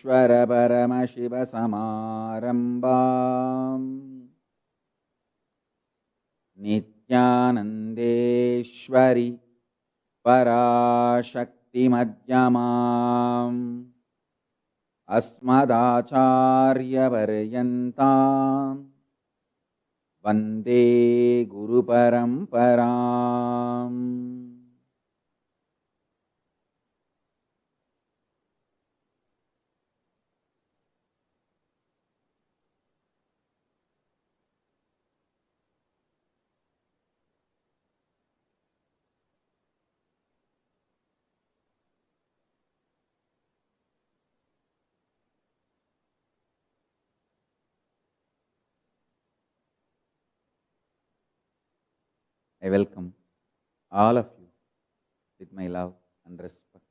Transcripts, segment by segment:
Paramashiva Samarambam Nithyanandeshwari Parashakti Madhyamam Asmadacharya Varyantam Vande Guru Paramparam. I welcome all of you with my love and respect.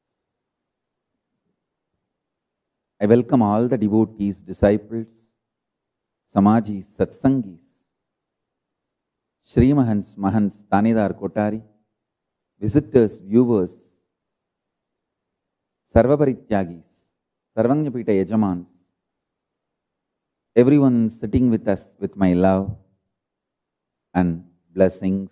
I welcome all the devotees, disciples, Samajis, Satsangis, Shri Mahants, Mahants, Tanidar Kotari, visitors, viewers, Sarvaparityagis, Sarvanyapita Yajamans, everyone sitting with us with my love and blessings.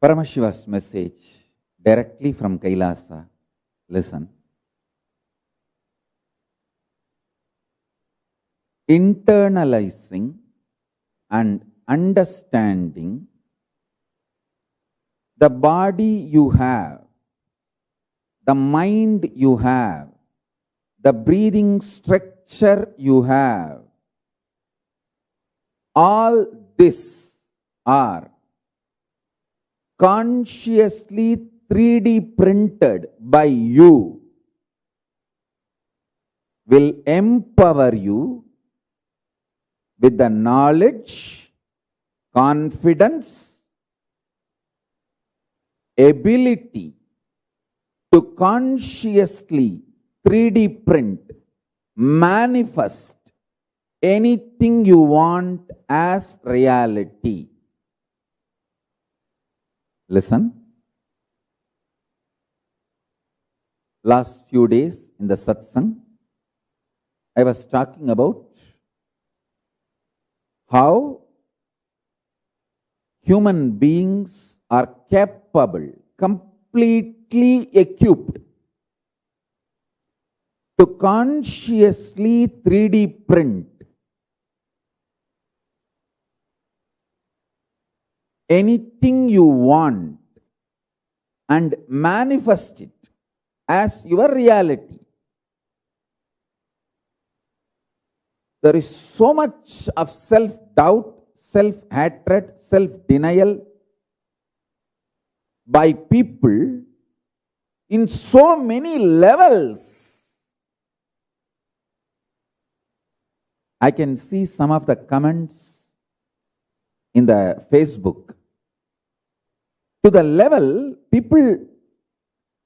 Paramashiva's message directly from Kailasa. Listen. Internalizing and understanding the body you have, the mind you have, the breathing structure you have, all this are consciously 3D printed by you, will empower you with the knowledge, confidence, ability to consciously 3D print, manifest anything you want as reality. Listen. Last few days in the satsang, I was talking about how human beings are capable, completely equipped to consciously 3D print anything you want and manifest it as your reality. There is so much of self-doubt, self-hatred, self-denial by people in so many levels. I can see some of the comments in the Facebook. To the level, people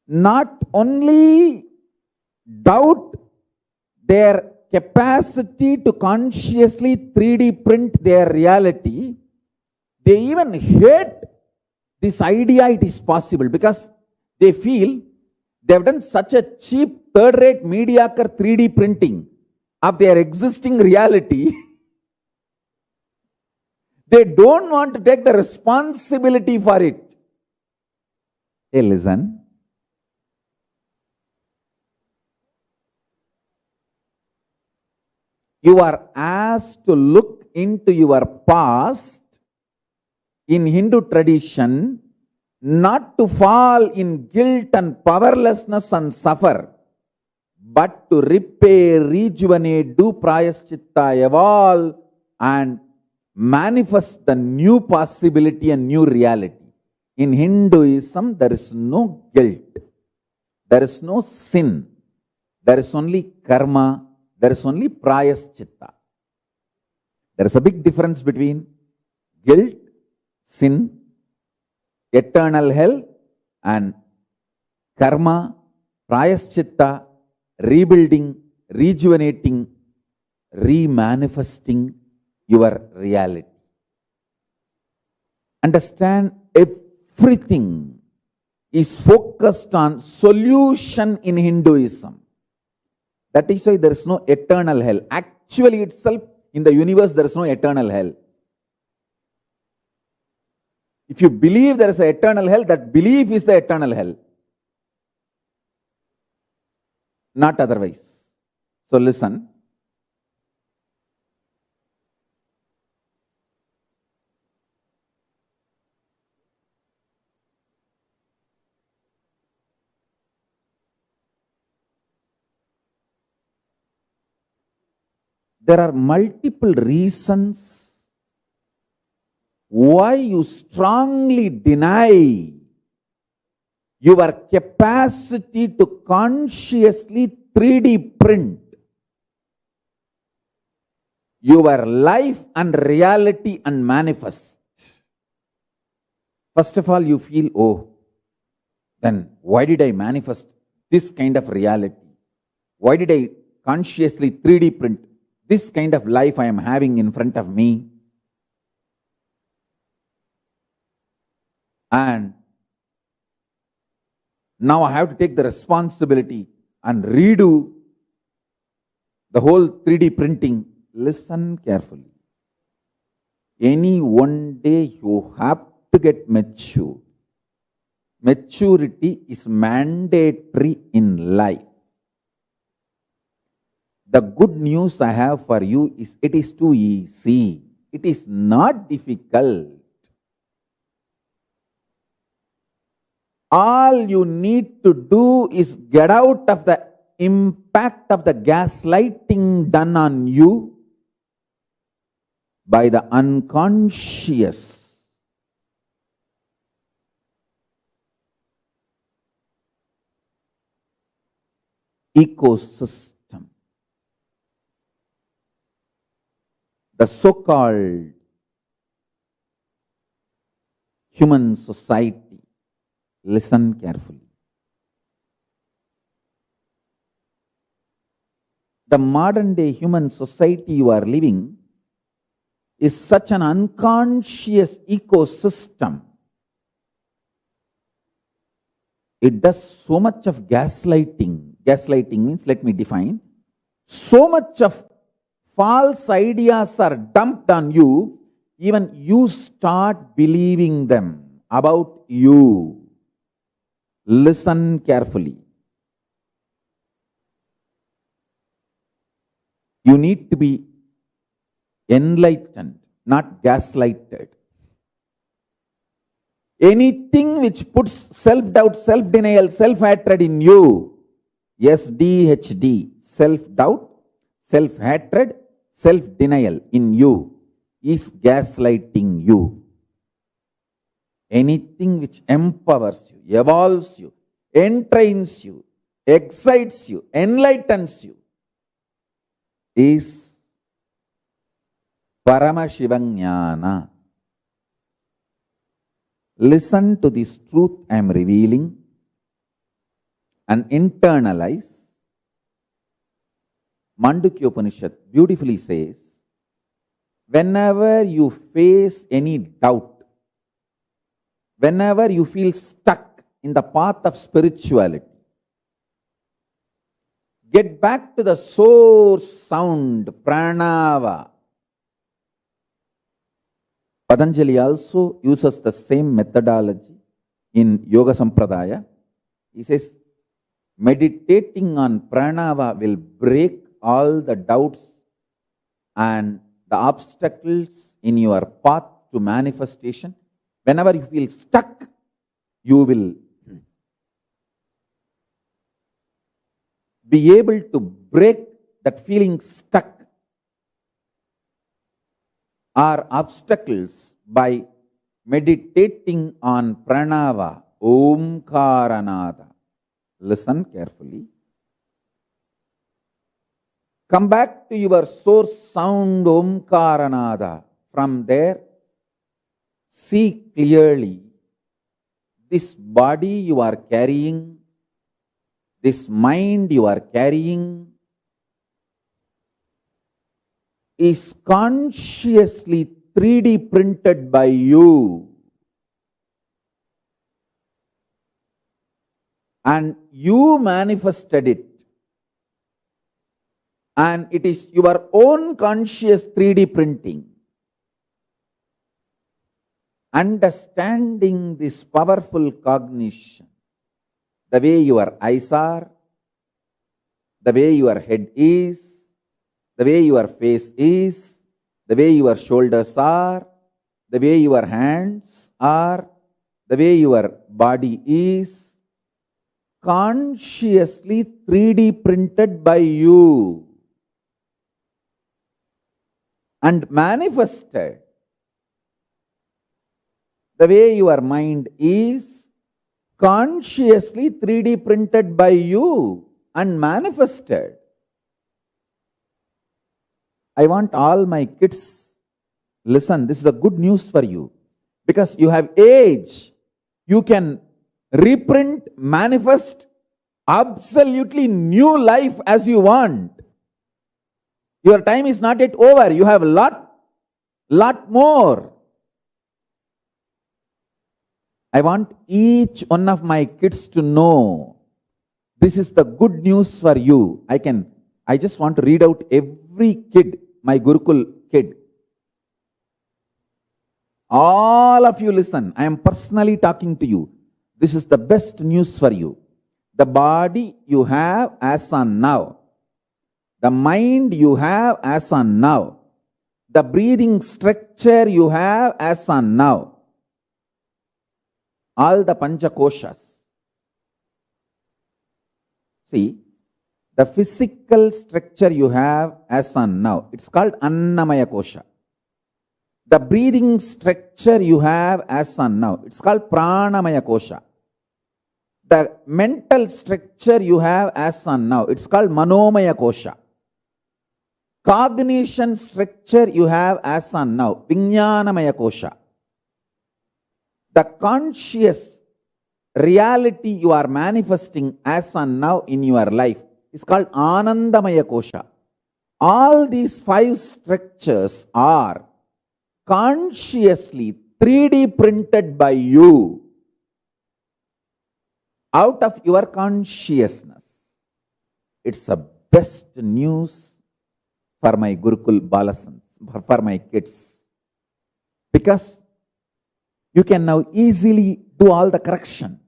not only doubt their capacity to consciously 3D print their reality, they even hate this idea it is possible because they feel they have done such a cheap, third-rate, mediocre 3D printing of their existing reality. They don't want to take the responsibility for it. Hey, listen. You are asked to look into your past in Hindu tradition, not to fall in guilt and powerlessness and suffer, but to repair, rejuvenate, do prayaschitta, evolve, and manifest the new possibility and new reality. In Hinduism, there is no guilt, there is no sin, there is only karma, there is only prayaschitta. There is a big difference between guilt, sin, eternal hell, and karma, prayaschitta, rebuilding, rejuvenating, remanifesting your reality. Understand, everything is focused on solution in Hinduism. That is why there is no eternal hell. Actually itself, in the universe, there is no eternal hell. If you believe there is an eternal hell, that belief is the eternal hell. Not otherwise. So listen. There are multiple reasons why you strongly deny your capacity to consciously 3D print your life and reality and manifest. First of all, you feel, oh, then why did I manifest this kind of reality? Why did I consciously 3D print this kind of life I am having in front of me? And now I have to take the responsibility and redo the whole 3D printing. Listen carefully. Any one day you have to get mature. Maturity is mandatory in life. The good news I have for you is it is too easy. It is not difficult. All you need to do is get out of the impact of the gaslighting done on you by the unconscious. Ecosystem. The so-called human society. Listen carefully. The modern day human society you are living is such an unconscious ecosystem. It does so much of gaslighting. Gaslighting means, let me define, so much of false ideas are dumped on you, even you start believing them about you. Listen carefully. You need to be enlightened, not gaslighted. Anything which puts self-doubt, self-denial, self-hatred in you, SDHD, self-doubt, self-hatred, self-denial in you, is gaslighting you. Anything which empowers you, evolves you, entrains you, excites you, enlightens you, is Paramashiva Jnana. Listen to this truth I am revealing and internalize. Mandukya Upanishad beautifully says, whenever you face any doubt, whenever you feel stuck in the path of spirituality, get back to the source sound, pranava. Patanjali also uses the same methodology in Yoga Sampradaya. He says, meditating on pranava will break all the doubts and the obstacles in your path to manifestation. Whenever you feel stuck, you will be able to break that feeling stuck or obstacles by meditating on pranava, Omkaranada. Listen carefully. Come back to your source sound, Omkaranada. From there, see clearly this body you are carrying, this mind you are carrying, is consciously 3D printed by you. And you manifested it. And it is your own conscious 3D printing. Understanding this powerful cognition, the way your eyes are, the way your head is, the way your face is, the way your shoulders are, the way your hands are, the way your body is, consciously 3D printed by you and manifested. The way your mind is consciously 3D printed by you and manifested. I want all my kids, listen, this is the good news for you. Because you have age, you can reprint, manifest absolutely new life as you want. Your time is not yet over. You have a lot more. I want each one of my kids to know this is the good news for you. I just want to read out every kid, my Gurukul kid. All of you listen. I am personally talking to you. This is the best news for you. The body you have as on now. The mind you have as on now. The breathing structure you have as on now. All the Panchakoshas. See, the physical structure you have as on now, it's called Annamaya Kosha. The breathing structure you have as on now, it's called Pranamaya Kosha. The mental structure you have as on now, it's called Manomaya Kosha. Cognition structure you have as on now, Vijnanamaya Kosha. The conscious reality you are manifesting as on now in your life is called Anandamaya Kosha. All these 5 structures are consciously 3D printed by you out of your consciousness. It's the best news for my Gurukul Balasans, for my kids. Because you can now easily do all the correction.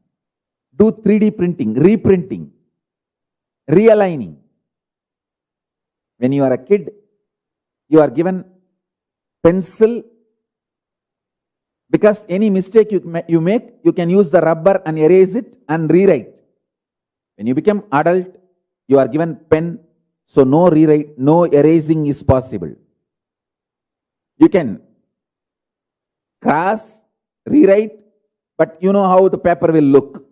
Do 3D printing, reprinting, realigning. When you are a kid, you are given pencil. Because any mistake you make, you can use the rubber and erase it and rewrite. When you become adult, you are given pen, so no rewrite, no erasing is possible. You can cross, rewrite, but you know how the paper will look.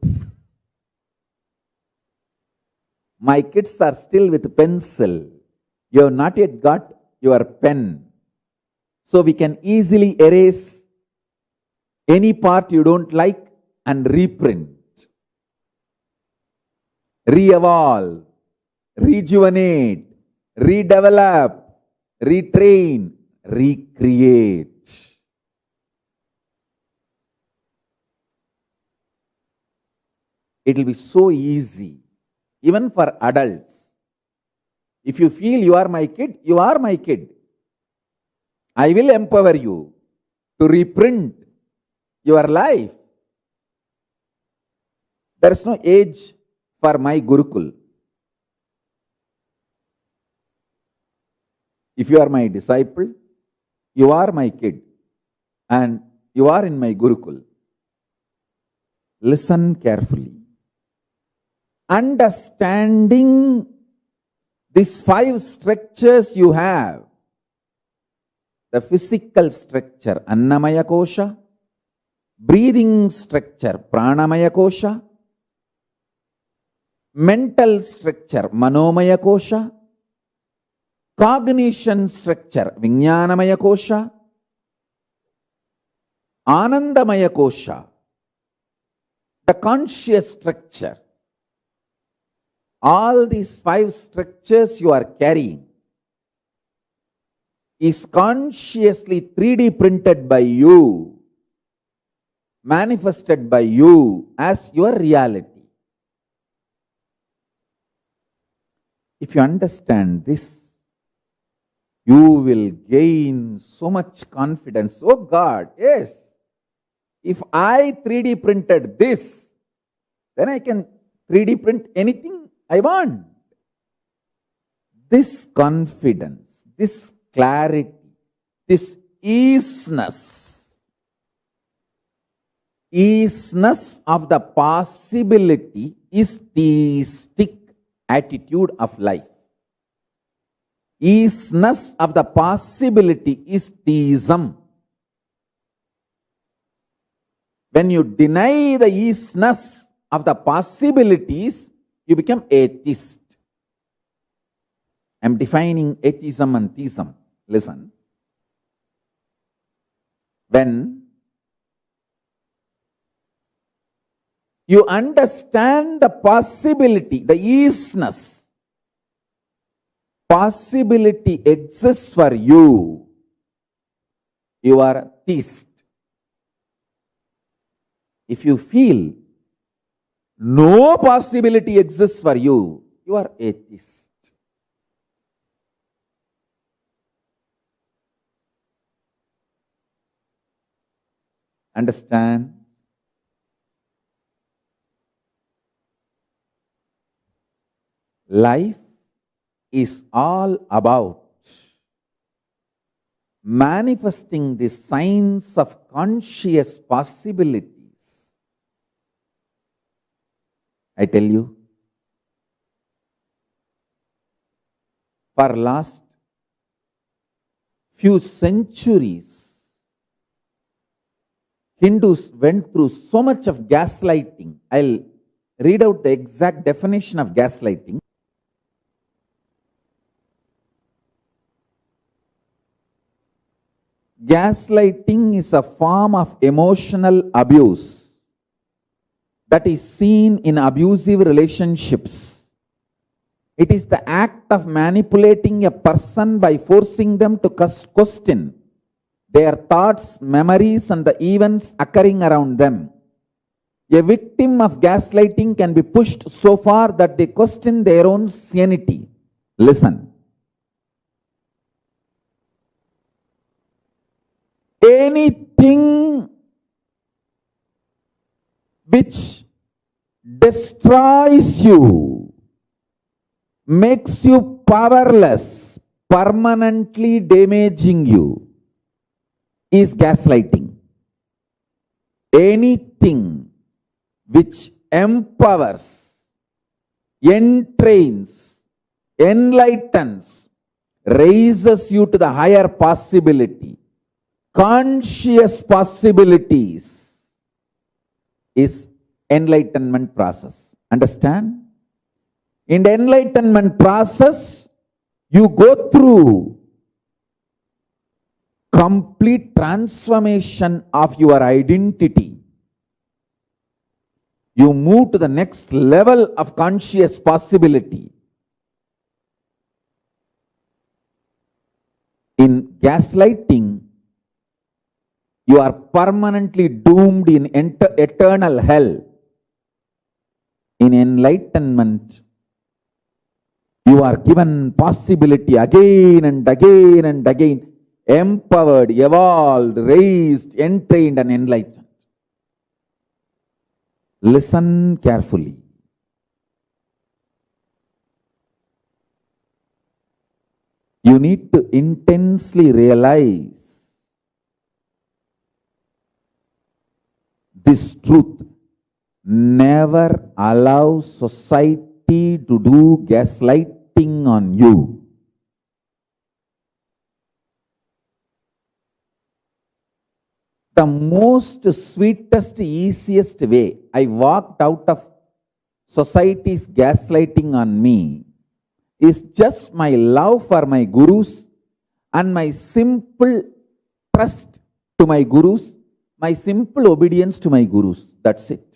My kids are still with pencil. You have not yet got your pen. So we can easily erase any part you don't like and reprint. Re-evolve, rejuvenate, redevelop, retrain, recreate. It will be so easy, even for adults. If you feel you are my kid, you are my kid. I will empower you to reprint your life. There is no age for my Gurukul. If you are my disciple, you are my kid, and you are in my Gurukul. Listen carefully. Understanding these 5 structures you have, the physical structure, Annamaya Kosha, breathing structure, Pranamaya Kosha, mental structure, Manomaya Kosha, cognition structure, Vijnanamaya Kosha, Anandamaya Kosha, the conscious structure. All these 5 structures you are carrying is consciously 3D printed by you, manifested by you as your reality. If you understand this, you will gain so much confidence. Oh God, yes, if I 3D printed this, then I can 3D print anything I want. This confidence, this clarity, this easiness of the possibility is theistic attitude of life. Easiness of the possibility is theism. When you deny the easiness of the possibilities, you become atheist. I am defining atheism and theism. Listen. When you understand the possibility, the easiness, possibility exists for you, you are a theist. If you feel no possibility exists for you, you are atheist. Understand? Life is all about manifesting the signs of conscious possibilities. I tell you, for last few centuries, Hindus went through so much of gaslighting. I'll read out the exact definition of gaslighting. Gaslighting is a form of emotional abuse that is seen in abusive relationships. It is the act of manipulating a person by forcing them to question their thoughts, memories, and the events occurring around them. A victim of gaslighting can be pushed so far that they question their own sanity. Listen. Anything which destroys you, makes you powerless, permanently damaging you, is gaslighting. Anything which empowers, entrains, enlightens, raises you to the higher possibility, conscious possibilities, is enlightenment process. Understand? In the enlightenment process, you go through complete transformation of your identity. You move to the next level of conscious possibility. In gaslighting, you are permanently doomed in eternal hell. In enlightenment, you are given possibility again and again and again, empowered, evolved, raised, entrained, and enlightened. Listen carefully. You need to intensely realize this truth. Never allow society to do gaslighting on you. The most sweetest, easiest way I walked out of society's gaslighting on me is just my love for my gurus and my simple trust to my gurus, my simple obedience to my gurus. That's it.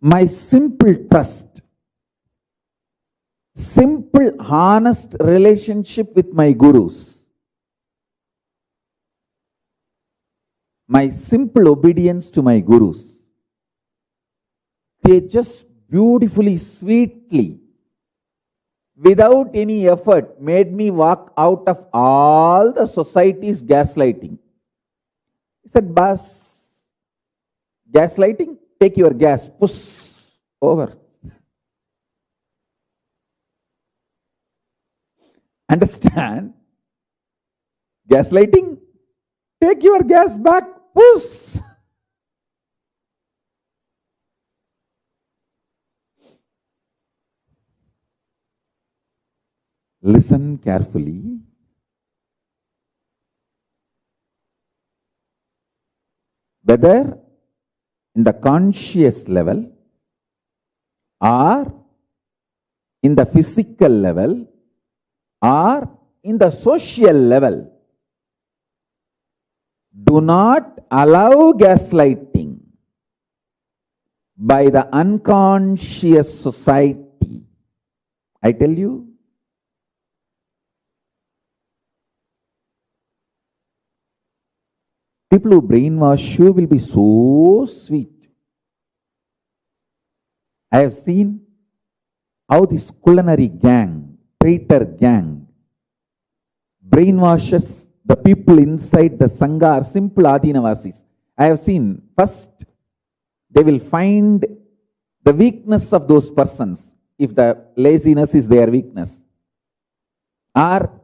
My simple trust. simple, honest relationship with my gurus, my simple obedience to my gurus, they just beautifully, sweetly, without any effort, made me walk out of all the society's gaslighting. He said, "Boss, gaslighting? Take your gas, push, over." Understand? Gaslighting? Take your gas back, push. Listen carefully. Whether in the conscious level or in the physical level or in the social level, do not allow gaslighting by the unconscious society. I tell you, people who brainwash you will be so sweet. I have seen how this culinary gang, traitor gang, brainwashes the people inside the Sangha are simple Adinavasis. I have seen, first, they will find the weakness of those persons, if the laziness is their weakness, or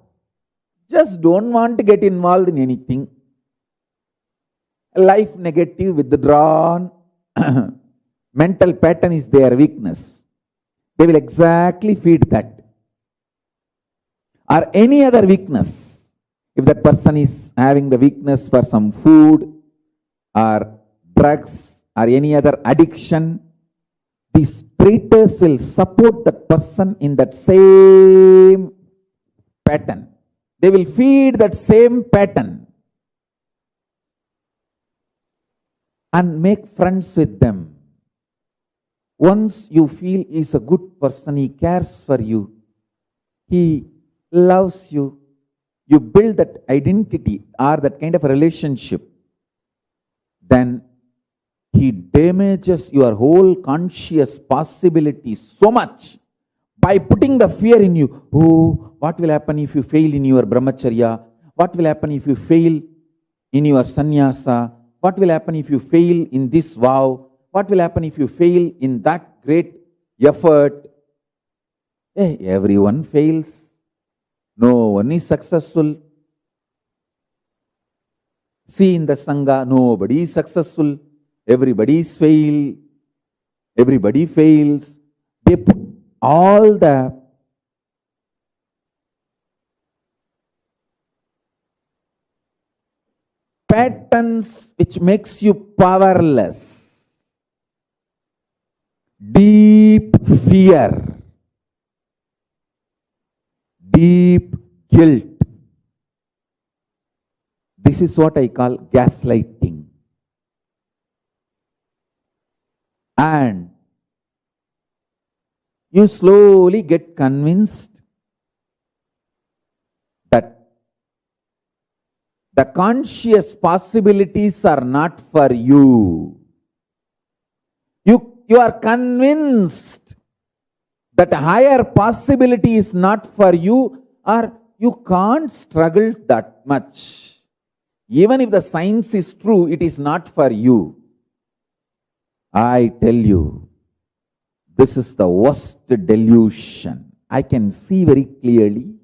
just don't want to get involved in anything. Life negative, withdrawn, mental pattern is their weakness. They will exactly feed that. Or any other weakness. If that person is having the weakness for some food or drugs or any other addiction, these traitors will support that person in that same pattern. They will feed that same pattern and make friends with them. Once you feel he is a good person, he cares for you, he loves you, you build that identity or that kind of a relationship, then he damages your whole conscious possibility so much by putting the fear in you. Oh, what will happen if you fail in your brahmacharya? What will happen if you fail in your sannyasa? What will happen if you fail in this vow? What will happen if you fail in that great effort? Hey, everyone fails. No one is successful. See, in the Sangha, nobody is successful. Everybody is fail. Everybody fails. They put all the patterns which makes you powerless. Deep fear. Deep guilt. This is what I call gaslighting. And you slowly get convinced that the conscious possibilities are not for you. You are convinced that higher possibility is not for you, or you can't struggle that much. Even if the science is true, it is not for you. I tell you, this is the worst delusion. I can see very clearly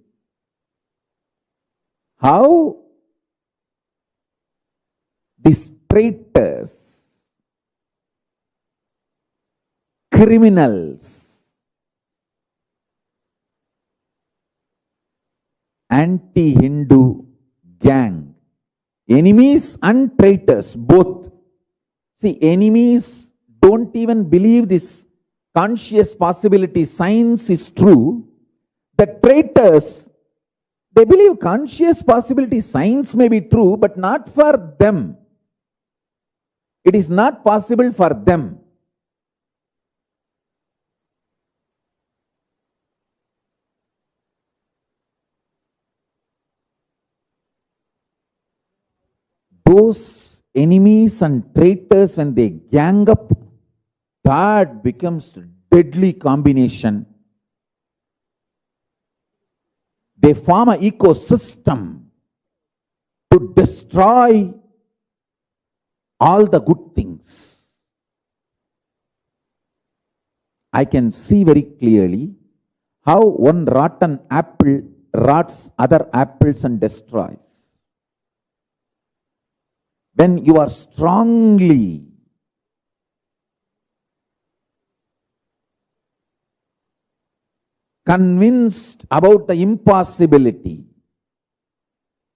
how these traitors, criminals, anti-Hindu gang, enemies and traitors, both. See, enemies don't even believe this conscious possibility, science is true. The traitors, they believe conscious possibility, science may be true, but not for them. It is not possible for them. those enemies and traitors, when they gang up, that becomes deadly combination. They form an ecosystem to destroy all the good things. I can see very clearly how one rotten apple rots other apples and destroys. When you are strongly convinced about the impossibility,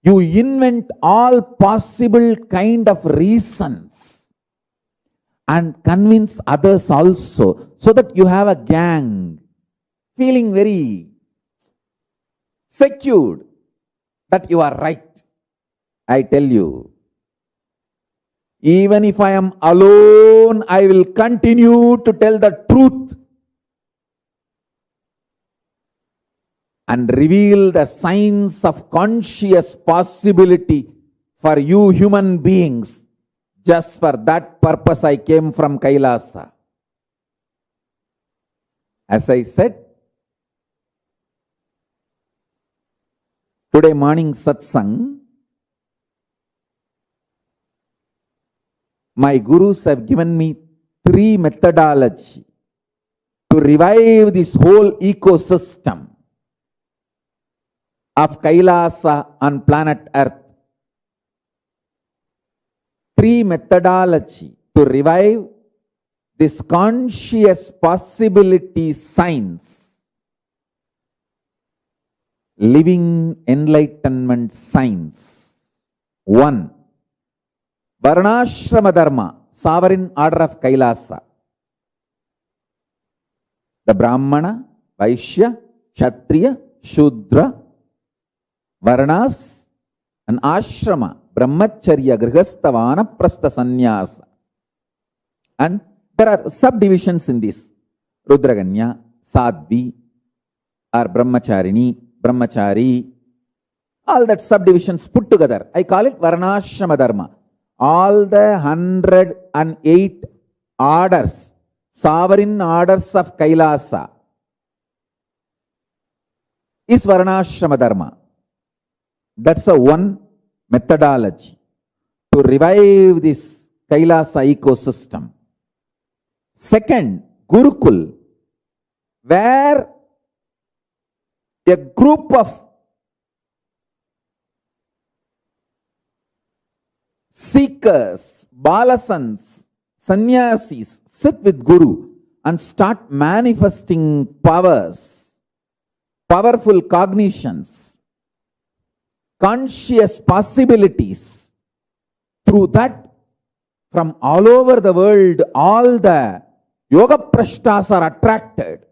you invent all possible kind of reasons and convince others also, so that you have a gang, feeling very secured that you are right. I tell you, even if I am alone, I will continue to tell the truth and reveal the signs of conscious possibility for you human beings. Just for that purpose I came from Kailasa. As I said, today morning satsang, my gurus have given me 3 methodology to revive this whole ecosystem of Kailasa on planet Earth. 3 methodology to revive this conscious possibility science, living enlightenment science. 1. Varnashrama Dharma, sovereign order of Kailasa. The Brahmana, Vaishya, Kshatriya, Shudra, Varnas, and Ashrama, Brahmacharya, Grihastha, Vanaprastha, Sannyasa. And there are subdivisions in this. Rudraganya, Sadhvi, or Brahmacharini, Brahmachari, all that subdivisions put together. I call it Varnashrama Dharma. All the 108 orders, sovereign orders of Kailasa, is Varnashrama Dharma. That's the one methodology to revive this Kailasa ecosystem. Second, Gurukul, where a group of seekers, balasans, sannyasis sit with Guru and start manifesting powers, powerful cognitions, conscious possibilities. Through that, from all over the world, all the yoga prashtas are attracted.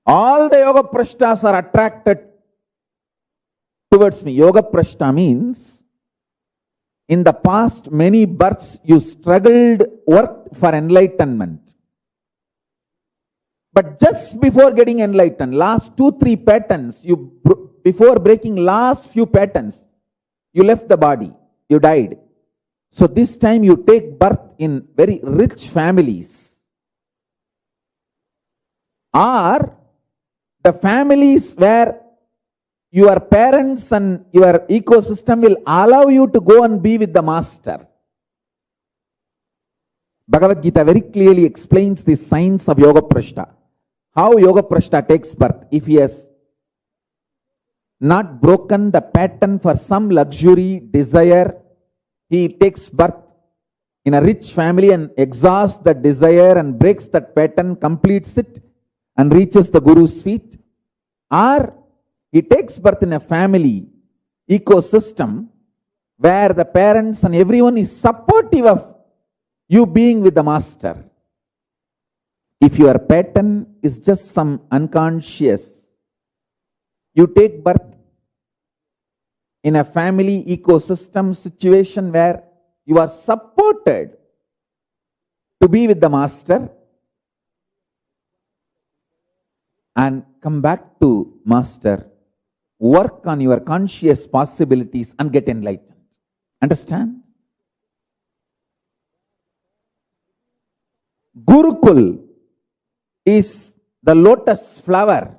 All the yoga prashtas are attracted towards me. Yoga prashta means, in the past many births you struggled, worked for enlightenment. But just before getting enlightened, last 2-3 patterns, before breaking last few patterns, you left the body, you died. So this time you take birth in very rich families. Or the families where your parents and your ecosystem will allow you to go and be with the master. Bhagavad Gita very clearly explains the science of Yoga Prashta. How Yoga Prashta takes birth. If he has not broken the pattern for some luxury, desire, he takes birth in a rich family and exhausts that desire and breaks that pattern, completes it, and reaches the Guru's feet. Or he takes birth in a family ecosystem where the parents and everyone is supportive of you being with the master. If your pattern is just some unconscious, you take birth in a family ecosystem situation where you are supported to be with the master and come back to master work on your conscious possibilities and get enlightened. Understand? Gurukul is the lotus flower,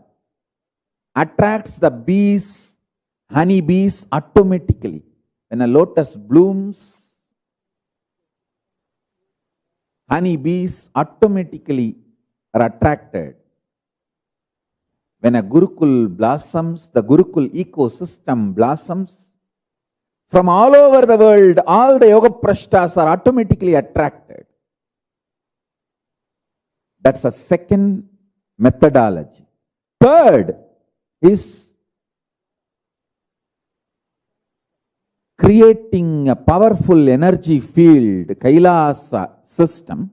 attracts the bees, honey bees automatically. When a lotus blooms, honey bees automatically are attracted. When a Gurukul blossoms, the Gurukul ecosystem blossoms. From all over the world, all the yoga prashtas are automatically attracted. That's a second methodology. Third is creating a powerful energy field, Kailasa system,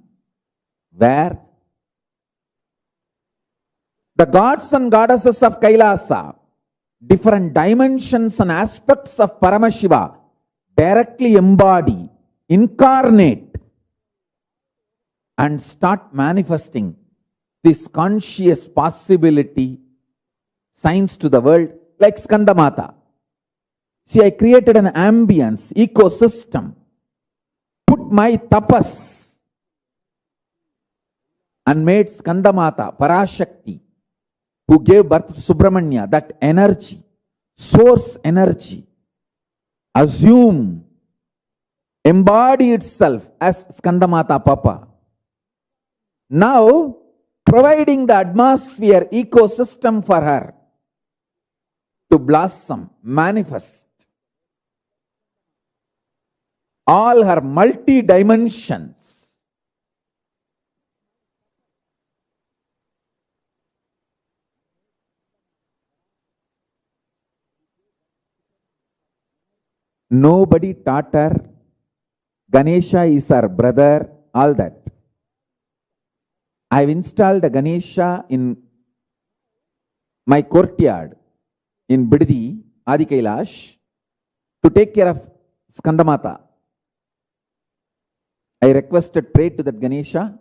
where the gods and goddesses of Kailasa, different dimensions and aspects of Paramashiva, directly embody, incarnate, and start manifesting this conscious possibility, signs to the world, like Skandamata. See, I created an ambience, ecosystem, put my tapas, and made Skandamata, Parashakti, who gave birth to Subramanya, that energy, source energy, assume, embody itself as Skandamata Papa. Now, providing the atmosphere, ecosystem for her to blossom, manifest. All her multi-dimensions. Nobody taught her. Ganesha is her brother, all that. I've installed a Ganesha in my courtyard in Biddi, Adi Kailash, to take care of Skandamata. I requested, pray to that Ganesha.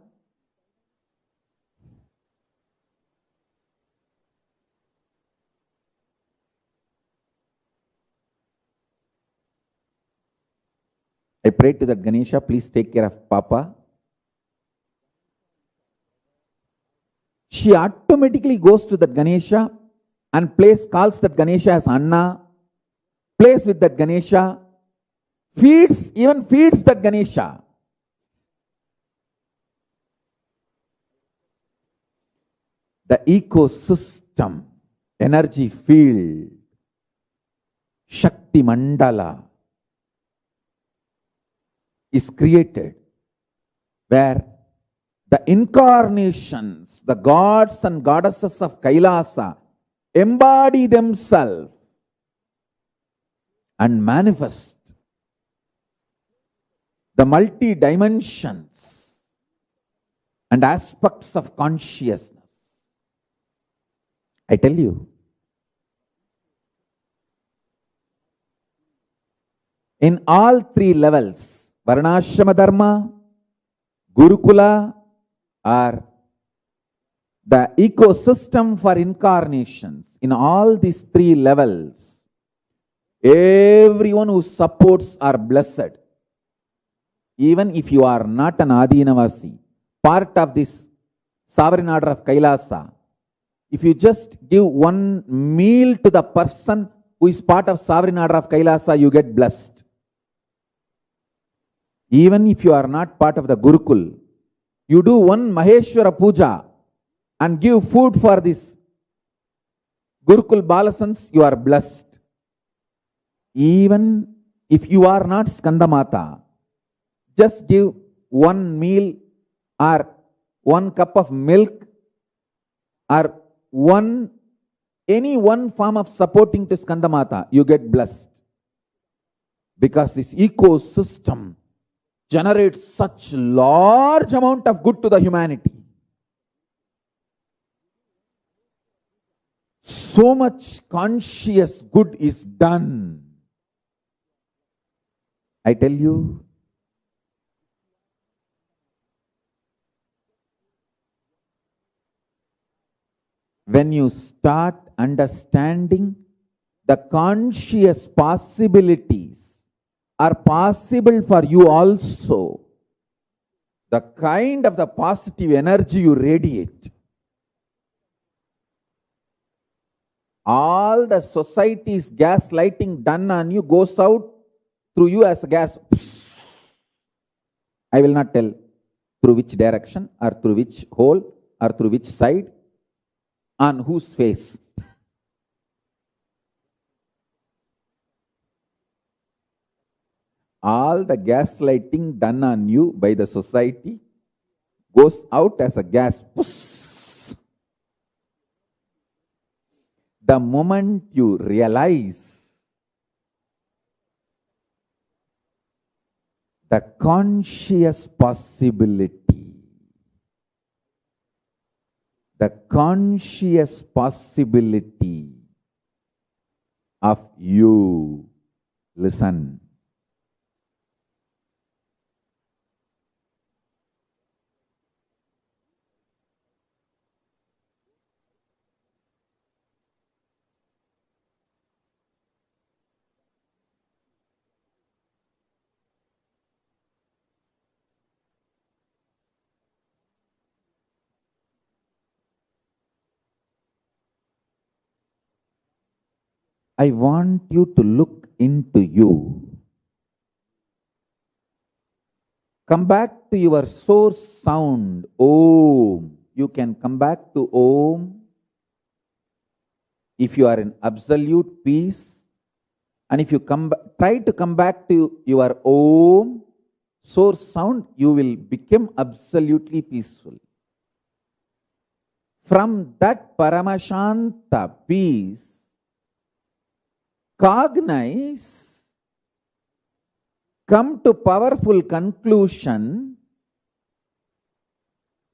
I prayed to that Ganesha, please take care of Papa. She automatically goes to that Ganesha and calls that Ganesha as Anna, plays with that Ganesha, even feeds that Ganesha. The ecosystem, energy field, Shakti Mandala is created where the incarnations, the gods and goddesses of Kailasa embody themselves and manifest the multi-dimensions and aspects of consciousness. I tell you, in all three levels, Varnashrama Dharma, Gurukula, are the ecosystem for incarnations. In all these three levels, everyone who supports are blessed. Even if you are not an Adinavasi, part of this sovereign order of Kailasa, if you just give one meal to the person who is part of sovereign order of Kailasa, you get blessed. Even if you are not part of the Gurukul, you do one Maheshwara Puja and give food for this Gurukul Balasans, you are blessed. Even if you are not Skandamata, just give one meal or one cup of milk or any one form of supporting to Skandamata, you get blessed. Because this ecosystem generates such large amount of good to the humanity. So much conscious good is done. I tell you, when you start understanding the conscious possibilities are possible for you also. The kind of the positive energy you radiate. All the society's gaslighting done on you goes out through you as a gas. I will not tell through which direction or through which hole or through which side, on whose face. All the gaslighting done on you by the society goes out as a gas. The moment you realize the conscious possibility, of you, listen. I want you to look into you. Come back to your source sound, Om. You can come back to Om if you are in absolute peace. And if you try to come back to your Om source sound, you will become absolutely peaceful. From that Paramashanta peace, cognize, come to powerful conclusion,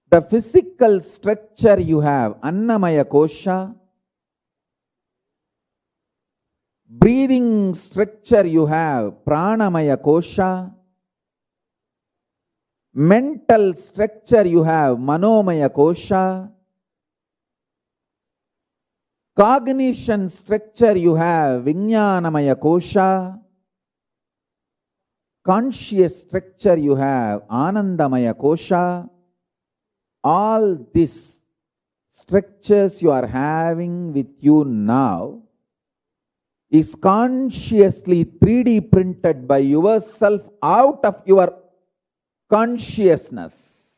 the physical structure you have, Annamaya Kosha, breathing structure you have, Pranamaya Kosha, mental structure you have, Manomaya Kosha, cognition structure you have, Vijnanamaya Kosha, conscious structure you have, Anandamaya Kosha. All these structures you are having with you now is consciously 3D printed by yourself out of your consciousness.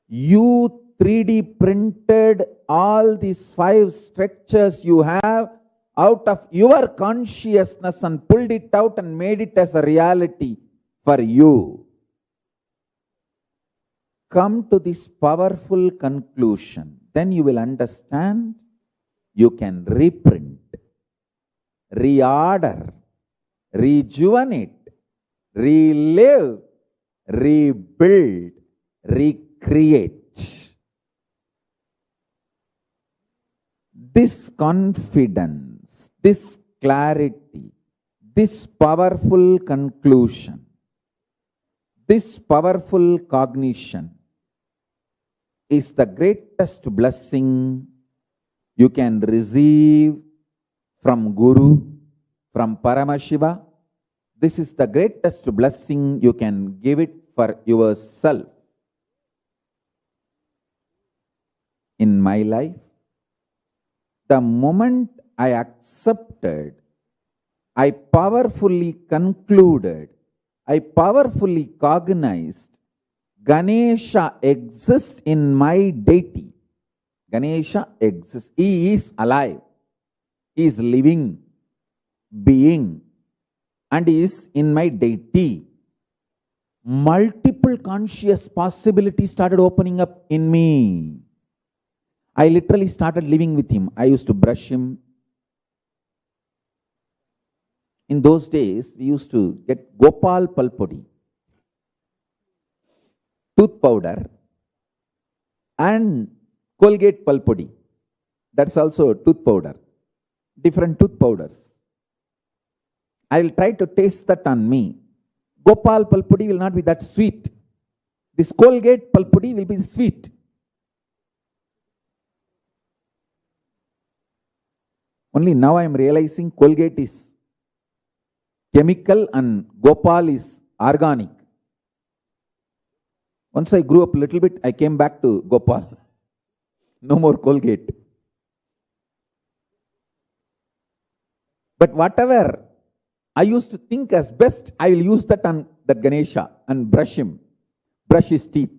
You 3D printed all these 5 structures you have out of your consciousness and pulled it out and made it as a reality for you. Come to this powerful conclusion. Then you will understand you can reprint, reorder, rejuvenate, relive, rebuild, recreate. This confidence, this clarity, this powerful conclusion, this powerful cognition is the greatest blessing you can receive from Guru, from Paramashiva. This is the greatest blessing you can give it for yourself. In my life, the moment I accepted, I powerfully concluded, I powerfully cognized Ganesha exists in my deity. Ganesha exists. He is alive. He is living being. And he is in my deity. Multiple conscious possibilities started opening up in me. I literally started living with him. I used to brush him. In those days, we used to get Gopal Palpodi, tooth powder, and Colgate Palpodi. That's also tooth powder. Different tooth powders. I will try to taste that on me. Gopal Palpodi will not be that sweet. This Colgate Palpodi will be sweet. Only now I am realizing Colgate is chemical and Gopal is organic. Once I grew up a little bit, I came back to Gopal. No more Colgate. But whatever I used to think as best, I will use that on that Ganesha and brush his teeth.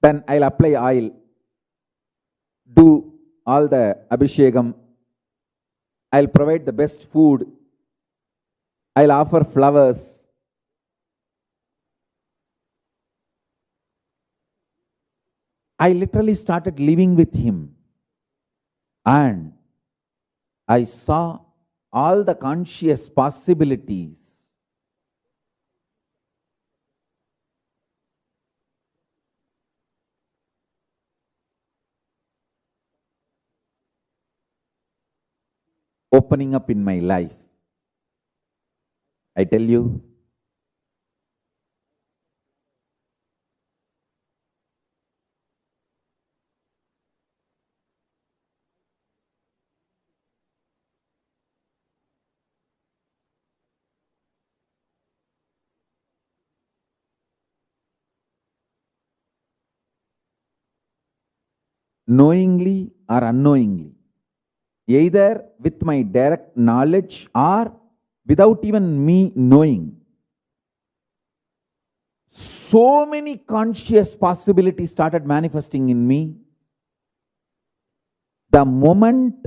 Then I'll apply oil, do all the Abhishekam, I'll provide the best food, I'll offer flowers. I literally started living with him, and I saw all the conscious possibilities. Opening up in my life. I tell you, knowingly or unknowingly, either with my direct knowledge or without even me knowing, so many conscious possibilities started manifesting in me. The moment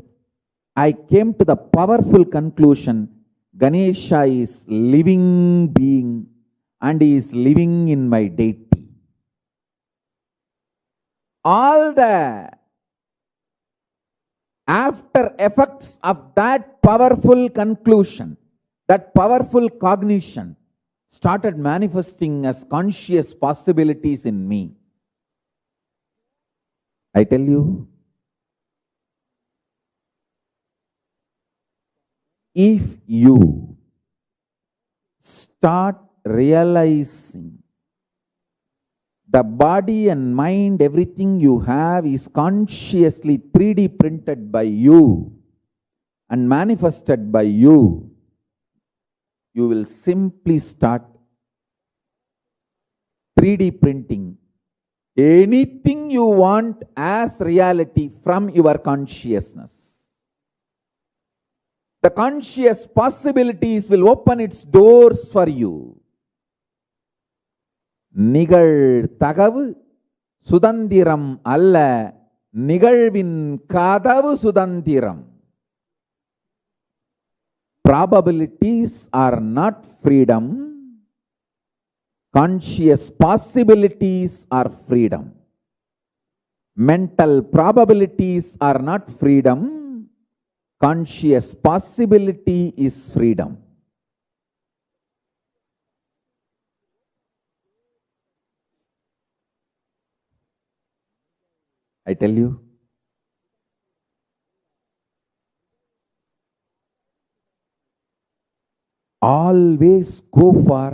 I came to the powerful conclusion, Ganesha is living being and he is living in my deity. All the after effects of that powerful conclusion, that powerful cognition started manifesting as conscious possibilities in me. I tell you, if you start realizing the body and mind, everything you have is consciously 3D printed by you and manifested by you, you will simply start 3D printing anything you want as reality from your consciousness. The conscious possibilities will open its doors for you. நிகழ்தகவு சுதந்திரம் அல்ல, நிகழ்வின் கதவு சுதந்திரம். Probabilities are not freedom. Conscious possibilities are freedom. Mental probabilities are not freedom. Conscious possibility is freedom. I tell you, always go for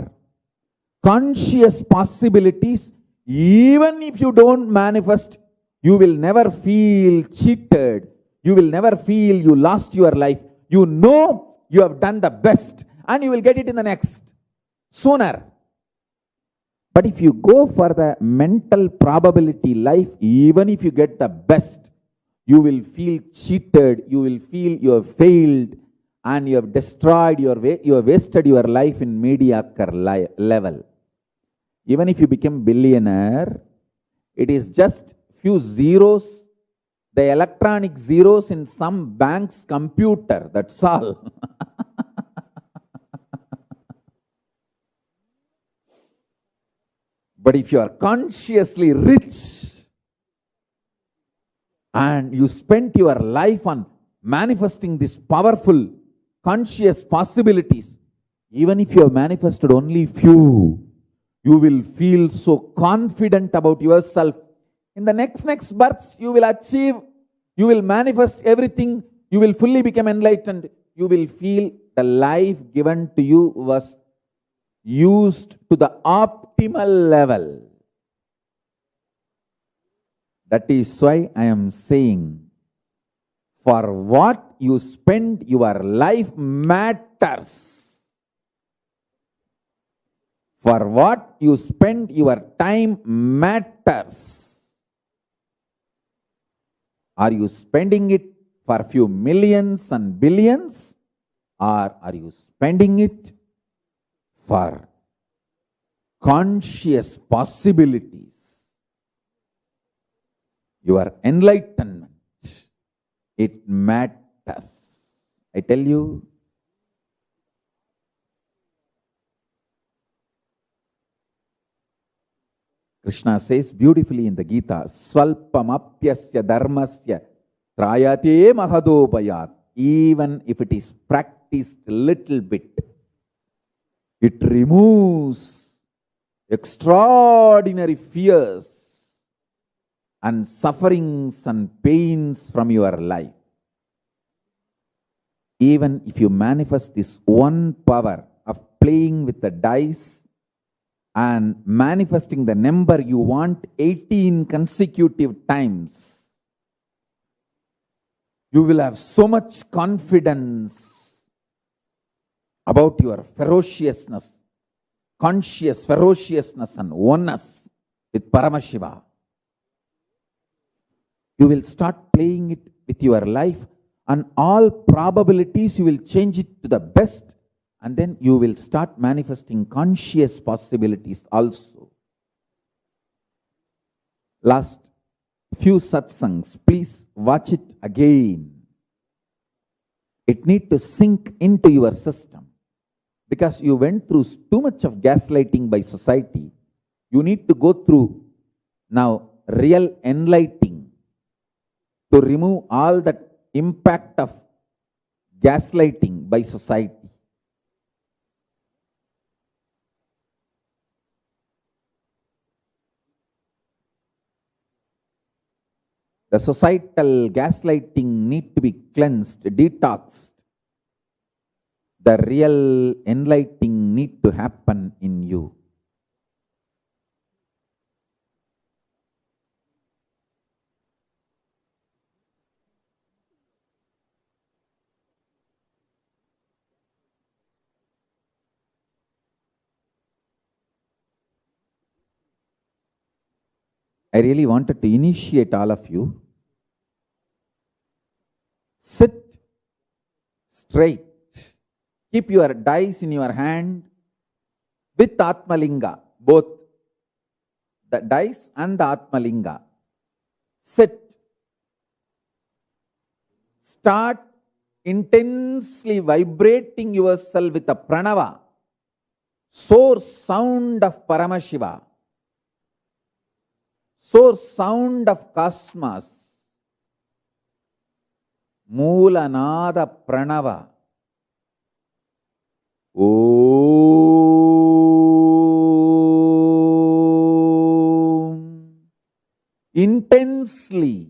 conscious possibilities. Even if you don't manifest, you will never feel cheated. You will never feel you lost your life. You know you have done the best and you will get it in the next, sooner. But if you go for the mental probability life, even if you get the best, you will feel cheated, you will feel you have failed and you have destroyed you have wasted your life in mediocre level. Even if you become billionaire, it is just few zeros, the electronic zeros in some bank's computer, that's all. But if you are consciously rich and you spent your life on manifesting these powerful conscious possibilities, even if you have manifested only few, you will feel so confident about yourself. In the next births, you will achieve, you will manifest everything, you will fully become enlightened. You will feel the life given to you was used to the optimal level. That is why I am saying For what you spend your life matters. For what you spend your time matters. Are you spending it for a few millions and billions, or are you spending it for conscious possibilities? Your enlightenment, it matters. I tell you, Krishna says beautifully in the Gita, Swalpamapyasya dharmasya trayate mahadopayat. Even if it is practiced a little bit, it removes extraordinary fears and sufferings and pains from your life. Even if you manifest this one power of playing with the dice and manifesting the number you want 18 consecutive times, you will have so much confidence about your ferociousness, conscious ferociousness and oneness with Paramashiva. You will start playing it with your life, and all probabilities you will change it to the best, and then you will start manifesting conscious possibilities also. Last few satsangs, please watch it again. It needs to sink into your system, because you went through too much of gaslighting by society. You need to go through now real enlightening to remove all that impact of gaslighting by society. The societal gaslighting need to be cleansed, detoxed. The real enlightening need to happen in you. I really wanted to initiate all of you. Sit straight. Keep your dice in your hand with Atmalinga, both the dice and the Atmalinga. Sit. Start intensely vibrating yourself with the pranava, source sound of Paramashiva, source sound of cosmos, Moolanada Pranava. Om. Intensely.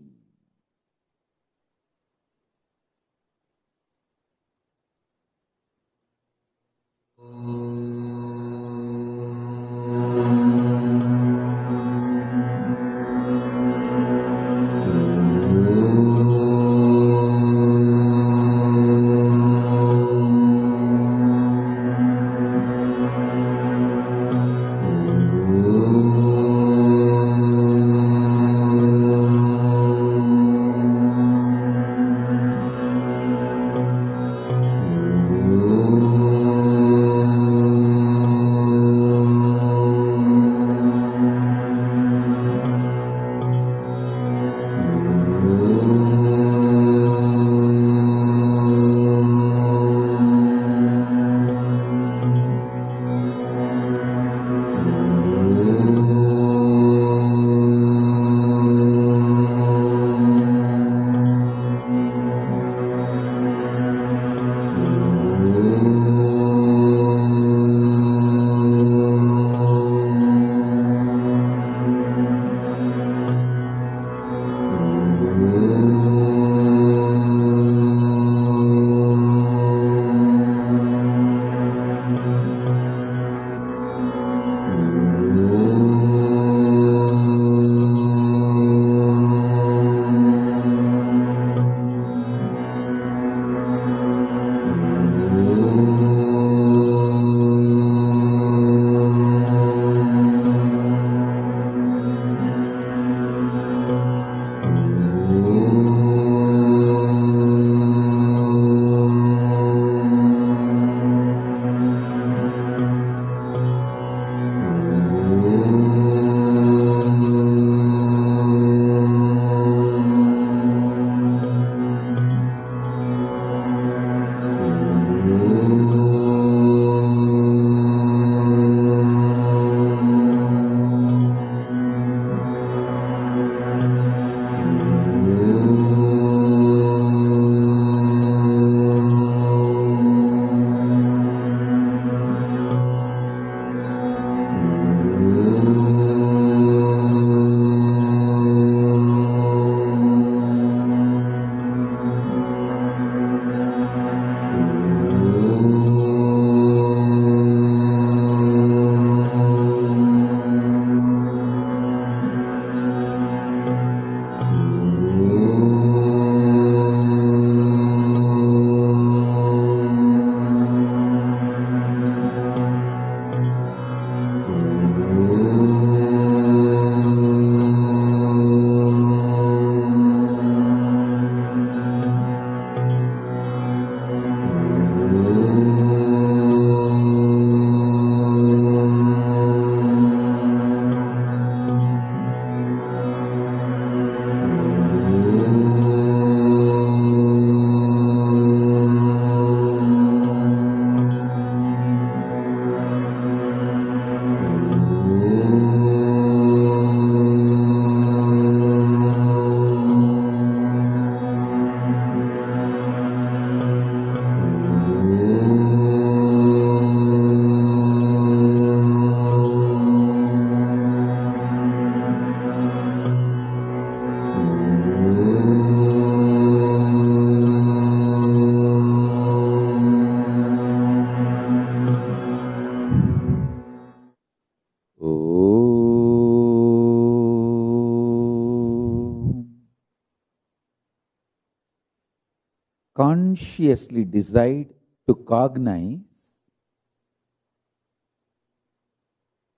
consciously decide to cognize,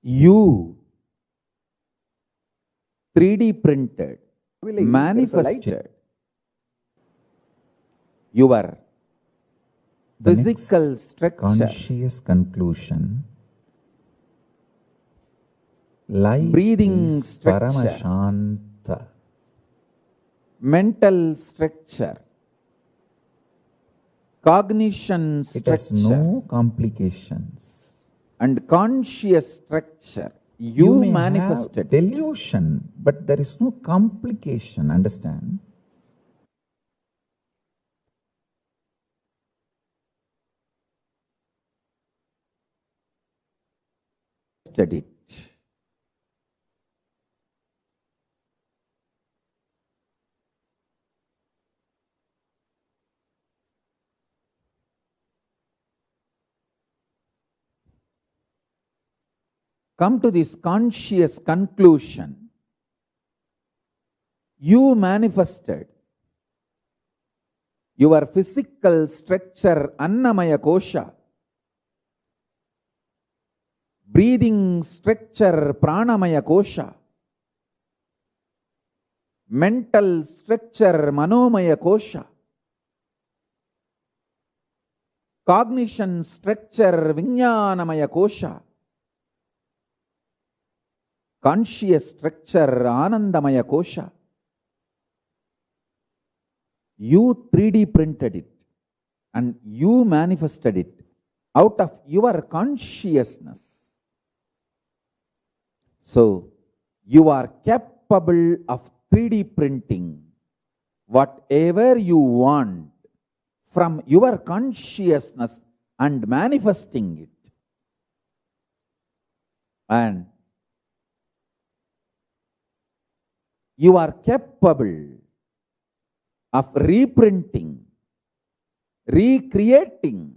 you 3D printed, manifested your physical structure. Conscious conclusion. Life Breathing is structure. Paramashanta. Mental structure, cognition It has structure, no complications. and conscious structure. You may manifested. have delusion, but there is no complication. Understand? It. Come to this conscious conclusion. You manifested your physical structure, Annamaya Kosha, breathing structure, Pranamaya Kosha, mental structure, Manomaya Kosha, cognition structure, Vijnanamaya Kosha, conscious structure, Anandamaya Kosha. You 3D printed it and you manifested it out of your consciousness. So, you are capable of 3D printing whatever you want from your consciousness and manifesting it. And you are capable of reprinting, recreating,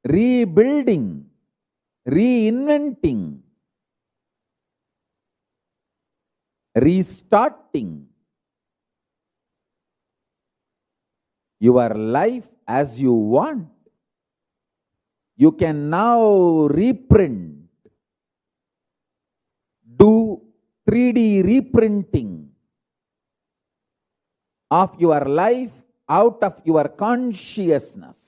rebuilding, reinventing, restarting your life as you want. You can now reprint, do 3D reprinting of your life out of your consciousness.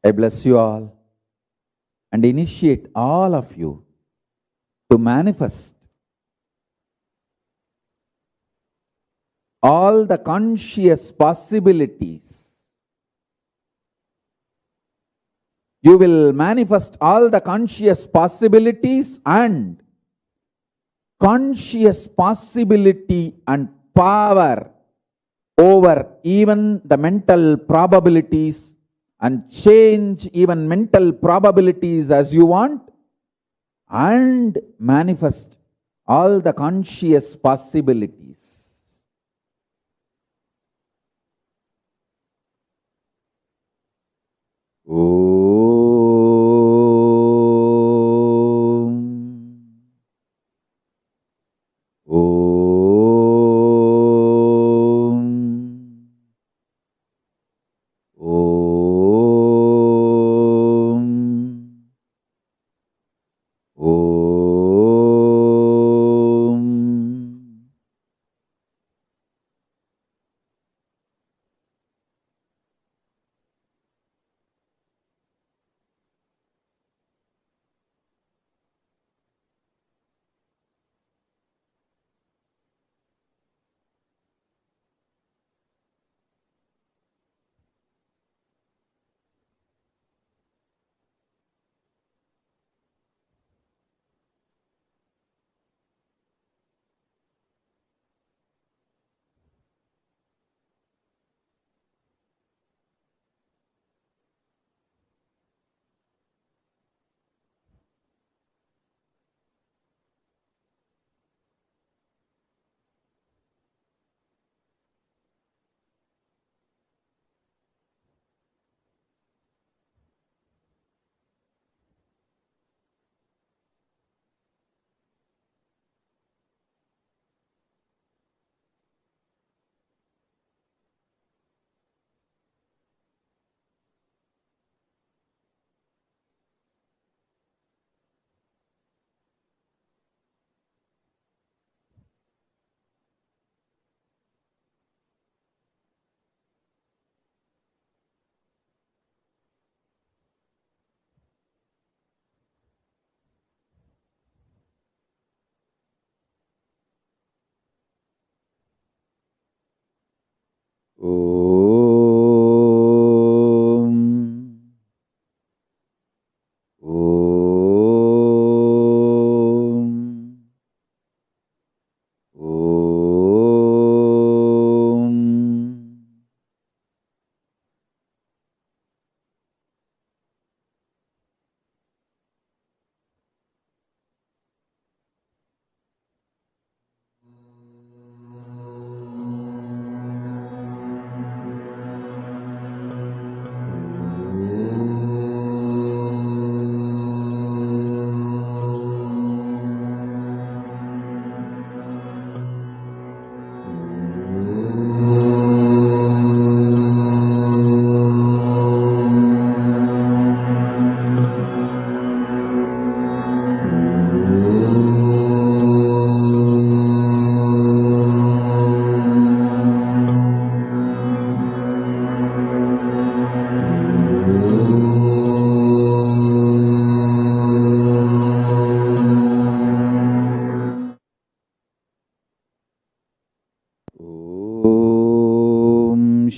I bless you all and initiate all of you to manifest all the conscious possibilities. You will manifest all the conscious possibilities and conscious possibility and power over even the mental probabilities, and change even mental probabilities as you want, and manifest all the conscious possibilities.